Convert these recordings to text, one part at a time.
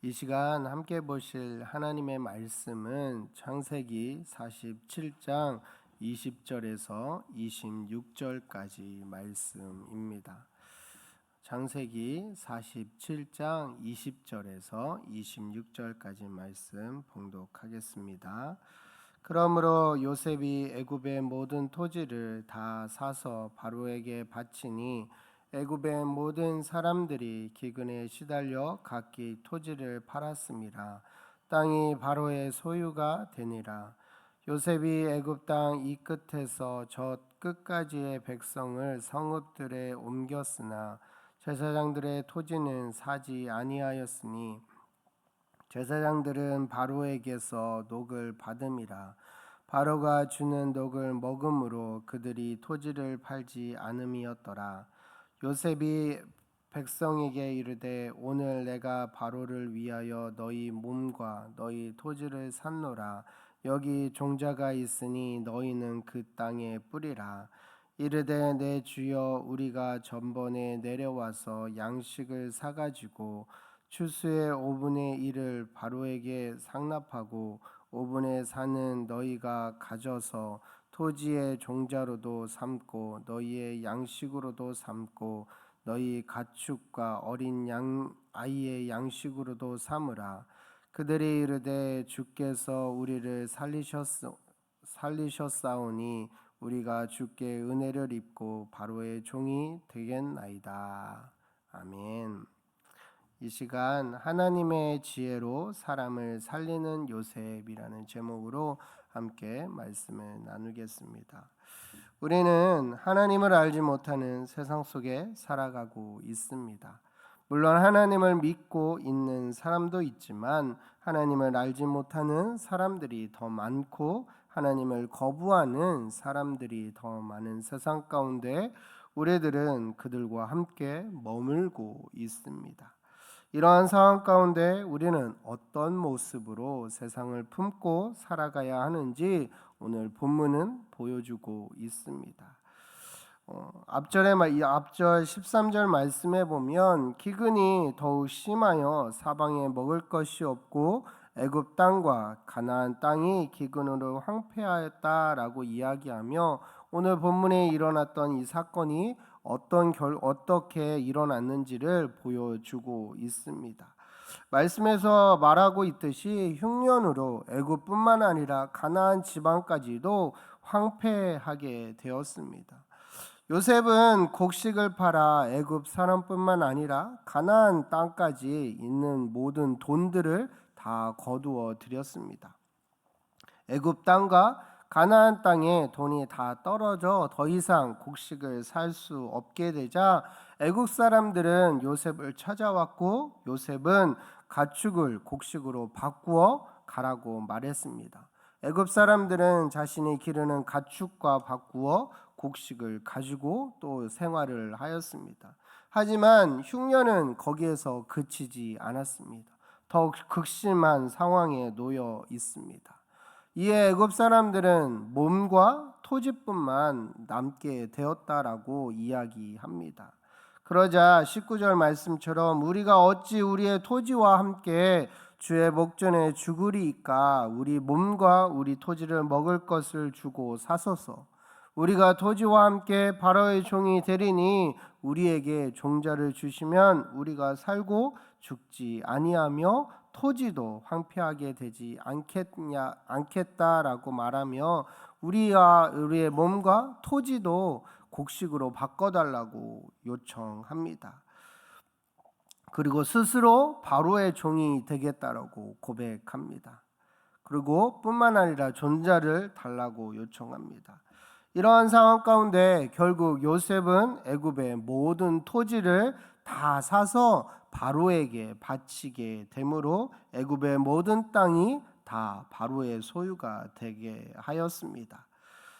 이 시간 함께 보실 하나님의 말씀은 창세기 47장 20절에서 26절까지 말씀입니다. 창세기 47장 20절에서 26절까지 말씀 봉독하겠습니다. 그러므로 요셉이 애굽의 모든 토지를 다 사서 바로에게 바치니 애굽의 모든 사람들이 기근에 시달려 각기 토지를 팔았음이라. 땅이 바로의 소유가 되니라. 요셉이 애굽 땅 이 끝에서 저 끝까지의 백성을 성읍들에 옮겼으나 제사장들의 토지는 사지 아니하였으니 제사장들은 바로에게서 녹을 받음이라. 바로가 주는 녹을 먹음으로 그들이 토지를 팔지 않음이었더라. 요셉이 백성에게 이르되 오늘 내가 바로를 위하여 너희 몸과 너희 토지를 샀노라. 여기 종자가 있으니 너희는 그 땅에 뿌리라. 이르되 내 주여 우리가 전번에 내려와서 양식을 사가지고 추수의 5분의 1을 바로에게 상납하고 5분의 4는 너희가 가져서 토지의 종자로도 삼고 너희의 양식으로도 삼고 너희 가축과 어린 양 아이의 양식으로도 삼으라. 그들이 이르되 주께서 우리를 살리셨사오니 우리가 주께 은혜를 입고 바로의 종이 되겠나이다. 아멘. 이 시간 하나님의 지혜로 사람을 살리는 요셉이라는 제목으로 함께 말씀을 나누겠습니다. 우리는 하나님을 알지 못하는 세상 속에 살아가고 있습니다. 물론 하나님을 믿고 있는 사람도 있지만 하나님을 알지 못하는 사람들이 더 많고 하나님을 거부하는 사람들이 더 많은 세상 가운데 우리들은 그들과 함께 머물고 있습니다. 이러한 상황 가운데 우리는 어떤 모습으로 세상을 품고 살아가야 하는지 오늘 본문은 보여주고 있습니다. 앞절 13절 말씀에 보면 기근이 더욱 심하여 사방에 먹을 것이 없고 애굽 땅과 가나안 땅이 기근으로 황폐하였다라고 이야기하며 오늘 본문에 일어났던 이 사건이 어떻게 일어났는지를 보여주고 있습니다. 말씀에서 말하고 있듯이 흉년으로 애굽뿐만 아니라 가나안 지방까지도 황폐하게 되었습니다. 요셉은 곡식을 팔아 애굽 사람뿐만 아니라 가나안 땅까지 있는 모든 돈들을 다 거두어 들였습니다. 애굽 땅과 가나안 땅에 돈이 다 떨어져 더 이상 곡식을 살 수 없게 되자 애국 사람들은 요셉을 찾아왔고 요셉은 가축을 곡식으로 바꾸어 가라고 말했습니다. 애굽 사람들은 자신이 기르는 가축과 바꾸어 곡식을 가지고 또 생활을 하였습니다. 하지만 흉년은 거기에서 그치지 않았습니다. 더욱 극심한 상황에 놓여 있습니다. 이에 애굽 사람들은 몸과 토지뿐만 남게 되었다라고 이야기합니다. 그러자 19절 말씀처럼 우리가 어찌 우리의 토지와 함께 주의 목전에 죽으리이까. 우리 몸과 우리 토지를 먹을 것을 주고 사소서. 우리가 토지와 함께 바로의 종이 되리니 우리에게 종자를 주시면 우리가 살고 죽지 아니하며 토지도 황폐하게 되지 않겠다라고 말하며 우리와 우리의 몸과 토지도 곡식으로 바꿔달라고 요청합니다. 그리고 스스로 바로의 종이 되겠다라고 고백합니다. 그리고 뿐만 아니라 종자를 달라고 요청합니다. 이러한 상황 가운데 결국 요셉은 애굽의 모든 토지를 다 사서 바로에게 바치게 되므로 애굽의 모든 땅이 다 바로의 소유가 되게 하였습니다.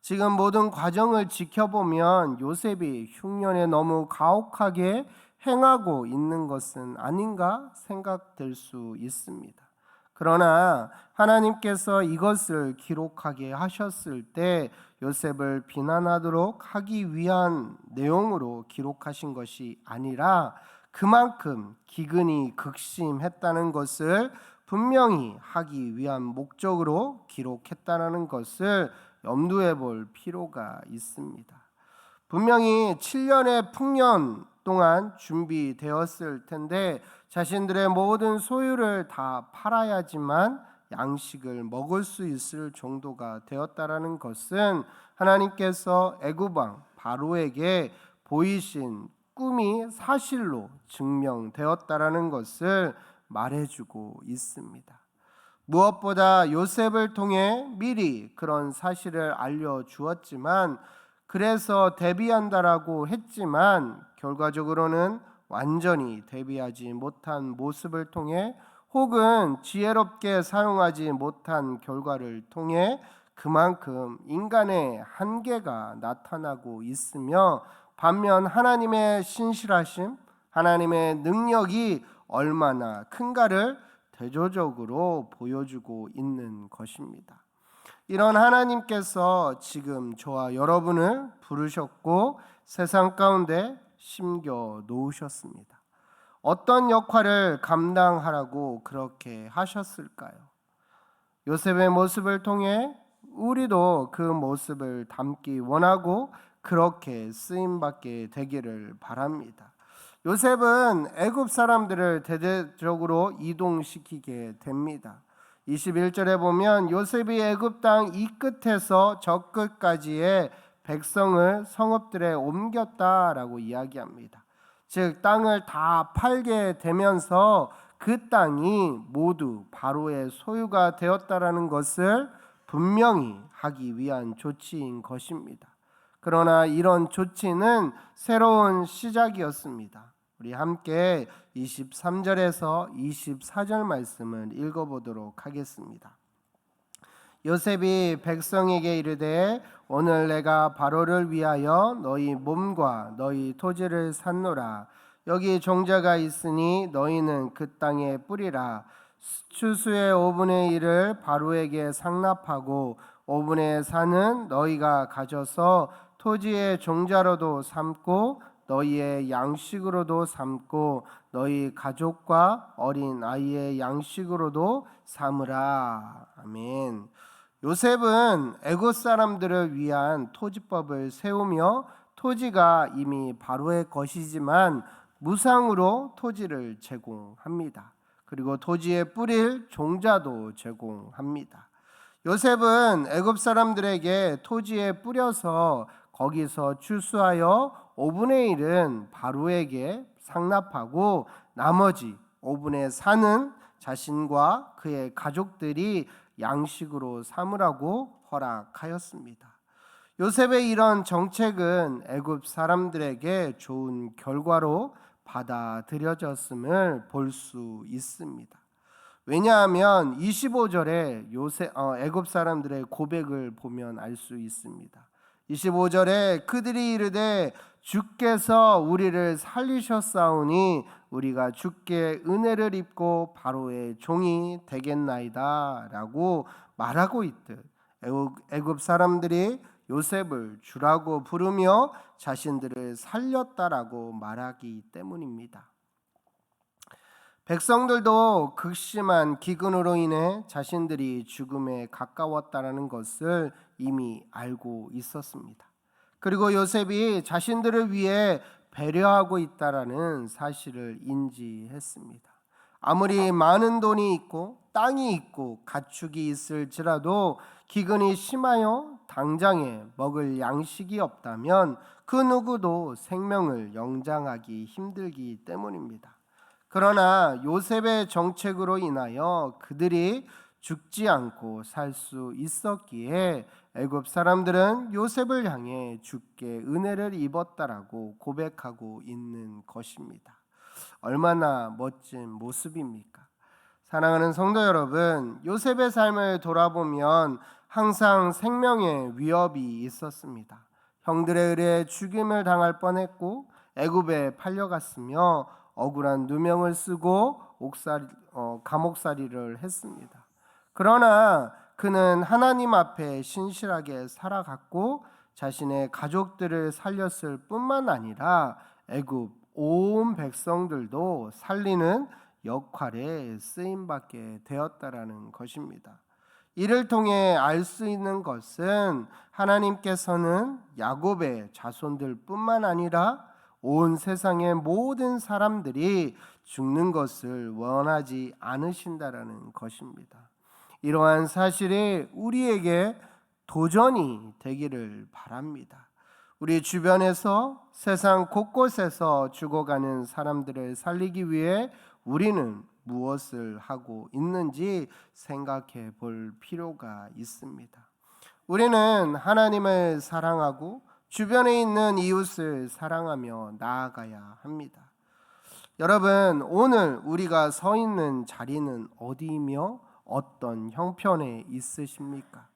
지금 모든 과정을 지켜보면 요셉이 흉년에 너무 가혹하게 행하고 있는 것은 아닌가 생각될 수 있습니다. 그러나 하나님께서 이것을 기록하게 하셨을 때 요셉을 비난하도록 하기 위한 내용으로 기록하신 것이 아니라 그만큼 기근이 극심했다는 것을 분명히 하기 위한 목적으로 기록했다는 것을 염두해 볼 필요가 있습니다. 분명히 7년의 풍년 동안 준비되었을 텐데 자신들의 모든 소유를 다 팔아야지만 양식을 먹을 수 있을 정도가 되었다라는 것은 하나님께서 애굽 왕 바로에게 보이신 꿈이 사실로 증명되었다라는 것을 말해주고 있습니다. 무엇보다 요셉을 통해 미리 그런 사실을 알려주었지만, 그래서 대비한다라고 했지만 결과적으로는 완전히 대비하지 못한 모습을 통해, 혹은 지혜롭게 사용하지 못한 결과를 통해 그만큼 인간의 한계가 나타나고 있으며, 반면 하나님의 신실하심, 하나님의 능력이 얼마나 큰가를 대조적으로 보여주고 있는 것입니다. 이런 하나님께서 지금 저와 여러분을 부르셨고 세상 가운데 심겨 놓으셨습니다. 어떤 역할을 감당하라고 그렇게 하셨을까요? 요셉의 모습을 통해 우리도 그 모습을 담기 원하고 그렇게 쓰임받게 되기를 바랍니다. 요셉은 애굽 사람들을 대대적으로 이동시키게 됩니다. 21절에 보면 요셉이 애굽 땅 이 끝에서 저 끝까지의 백성을 성읍들에 옮겼다라고 이야기합니다. 즉 땅을 다 팔게 되면서 그 땅이 모두 바로의 소유가 되었다라는 것을 분명히 하기 위한 조치인 것입니다. 그러나 이런 조치는 새로운 시작이었습니다. 우리 함께 23절에서 24절 말씀을 읽어보도록 하겠습니다. 요셉이 백성에게 이르되 오늘 내가 바로를 위하여 너희 몸과 너희 토지를 샀노라. 여기 종자가 있으니 너희는 그 땅에 뿌리라. 추수의 5분의 1을 바로에게 상납하고 5분의 4는 너희가 가져서 토지의 종자로도 삼고 너희의 양식으로도 삼고 너희 가족과 어린 아이의 양식으로도 삼으라. 아멘. 요셉은 애굽 사람들을 위한 토지법을 세우며 토지가 이미 바로의 것이지만 무상으로 토지를 제공합니다. 그리고 토지에 뿌릴 종자도 제공합니다. 요셉은 애굽 사람들에게 토지에 뿌려서 거기서 추수하여 5분의 1은 바로에게 상납하고 나머지 5분의 4는 자신과 그의 가족들이 양식으로 삼으라고 허락하였습니다. 요셉의 이런 정책은 애굽 사람들에게 좋은 결과로 받아들여졌음을 볼 수 있습니다. 왜냐하면 25절에 애굽 사람들의 고백을 보면 알 수 있습니다. 25절에 그들이 이르되 주께서 우리를 살리셨사오니 우리가 주께 은혜를 입고 바로의 종이 되겠나이다 라고 말하고 있듯 애굽 사람들이 요셉을 주라고 부르며 자신들을 살렸다라고 말하기 때문입니다. 백성들도 극심한 기근으로 인해 자신들이 죽음에 가까웠다는 것을 이미 알고 있었습니다. 그리고 요셉이 자신들을 위해 배려하고 있다는 사실을 인지했습니다. 아무리 많은 돈이 있고 땅이 있고 가축이 있을지라도 기근이 심하여 당장에 먹을 양식이 없다면 그 누구도 생명을 영장하기 힘들기 때문입니다. 그러나 요셉의 정책으로 인하여 그들이 죽지 않고 살 수 있었기에 애굽 사람들은 요셉을 향해 주께 은혜를 입었다라고 고백하고 있는 것입니다. 얼마나 멋진 모습입니까? 사랑하는 성도 여러분, 요셉의 삶을 돌아보면 항상 생명의 위협이 있었습니다. 형들에 의해 죽임을 당할 뻔했고 애굽에 팔려갔으며 억울한 누명을 쓰고 감옥살이를 했습니다. 그러나 그는 하나님 앞에 신실하게 살아갔고 자신의 가족들을 살렸을 뿐만 아니라 애굽 온 백성들도 살리는 역할에 쓰임받게 되었다라는 것입니다. 이를 통해 알 수 있는 것은 하나님께서는 야곱의 자손들뿐만 아니라 온 세상의 모든 사람들이 죽는 것을 원하지 않으신다라는 것입니다. 이러한 사실이 우리에게 도전이 되기를 바랍니다. 우리 주변에서 세상 곳곳에서 죽어가는 사람들을 살리기 위해 우리는 무엇을 하고 있는지 생각해 볼 필요가 있습니다. 우리는 하나님을 사랑하고 주변에 있는 이웃을 사랑하며 나아가야 합니다. 여러분, 오늘 우리가 서 있는 자리는 어디이며 어떤 형편에 있으십니까?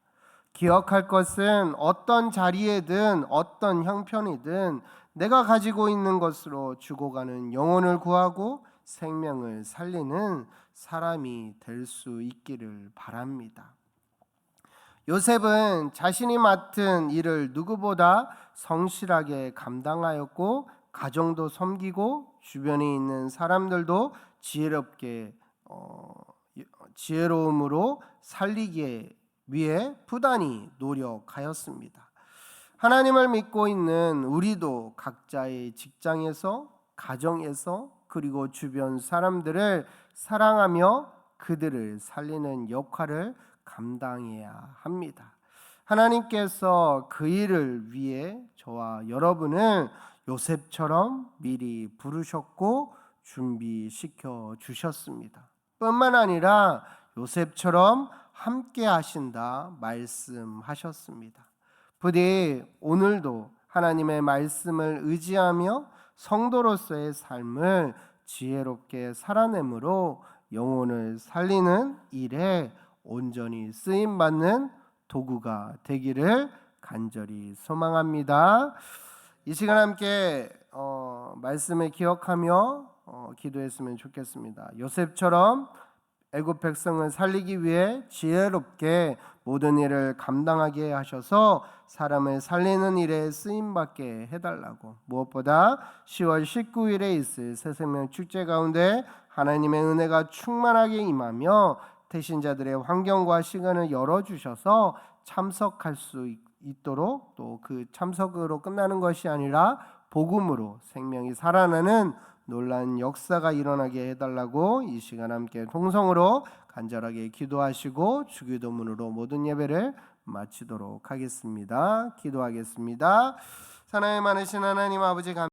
기억할 것은 어떤 자리에든 어떤 형편이든 내가 가지고 있는 것으로 죽어가는 영혼을 구하고 생명을 살리는 사람이 될 수 있기를 바랍니다. 요셉은 자신이 맡은 일을 누구보다 성실하게 감당하였고 가정도 섬기고 주변에 있는 사람들도 지혜로움으로 살리기 위해 부단히 노력하였습니다. 하나님을 믿고 있는 우리도 각자의 직장에서, 가정에서, 그리고 주변 사람들을 사랑하며 그들을 살리는 역할을 감당해야 합니다. 하나님께서 그 일을 위해 저와 여러분을 요셉처럼 미리 부르셨고 준비시켜 주셨습니다. 뿐만 아니라 요셉처럼 함께 하신다 말씀하셨습니다. 부디 오늘도 하나님의 말씀을 의지하며 성도로서의 삶을 지혜롭게 살아내므로 영혼을 살리는 일에 온전히 쓰임받는 도구가 되기를 간절히 소망합니다. 이 시간 함께 말씀을 기억하며 기도했으면 좋겠습니다. 요셉처럼 애굽 백성을 살리기 위해 지혜롭게 모든 일을 감당하게 하셔서 사람을 살리는 일에 쓰임받게 해달라고, 무엇보다 10월 19일에 있을 새생명 축제 가운데 하나님의 은혜가 충만하게 임하며 태신자들의 환경과 시간을 열어주셔서 참석할 수 있도록, 또 그 참석으로 끝나는 것이 아니라 복음으로 생명이 살아나는 놀라운 역사가 일어나게 해달라고 이 시간 함께 통성으로 간절하게 기도하시고 주기도문으로 모든 예배를 마치도록 하겠습니다. 기도하겠습니다. 사랑이 많으신 하나님 아버지,